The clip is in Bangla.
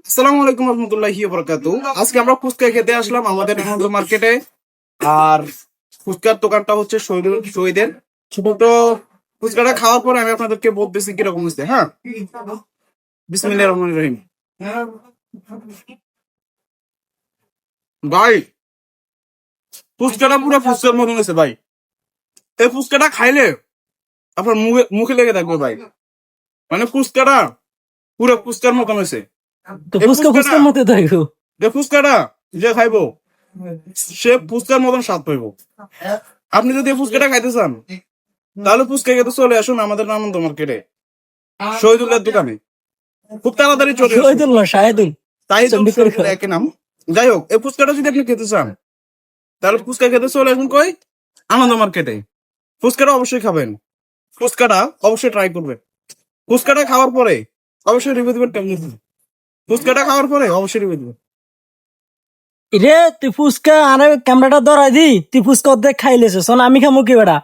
আসসালামু আলাইকুম রহমতুল্লাহি ওয়া বারাকাতুহু। আজকে আমরা ফুচকা খেতে আসলাম আমাদের আনন্দ মার্কেটে। আর ফুচকার দোকানটা হচ্ছে শহীদের ছোট। তো ফুচকাটা খাওয়ার পরে আমি আপনাদেরকে বলতেছি কিরকম হয়েছে। হ্যাঁ, বিসমিল্লাহির রহমানির রহিম। ভাই, ফুচকাটা পুরো ফুচকার মতন হয়েছে ভাই। এই ফুচকাটা খাইলে আপনার মুখে মুখে লেগে থাকবে ভাই। মানে ফুচকাটা পুরো ফুচকার মতন হয়েছে। তো এই ফুচকা ফুচকাটা ফুচকার মতো থাকো। ফুচকাটা যে খাইবো সে ফুচকার মতন স্বাদ পাইবো। আপনি যদি এই ফুচকাটা খাইতে চান তাহলে ফুচকা খেতে চলে আসুন আমাদের আনন্দ মার্কেটে শহীদুল্লাহর দোকানে। খুব তাড়াতাড়ি চলে আসুন। শহীদুল না শাহেদুল। তাহিদুল চন্ডীপুর শহীদুল একই নাম। যাই হোক, এই ফুচকাটা যদি আপনি খেতে চান তাহলে ফুচকা খেতে চলে আসুন কই, আনন্দ মার্কেটে। ফুচকাটা অবশ্যই খাবেন, ফুচকাটা অবশ্যই ট্রাই করবেন। ফুচকাটা খাওয়ার পরে অবশ্যই রিভিউ দিবেন কেমন হয়েছে। ফুচকাটা খাওয়ার পরে অবশ্যই রিভিউ দিবেন। রে তুই ফুচকা আরে ক্যামেরাটা ধরাই দি, তুই ফুচকা অর্ধেক খাইলেছিস, আমি খামু কি বেটা।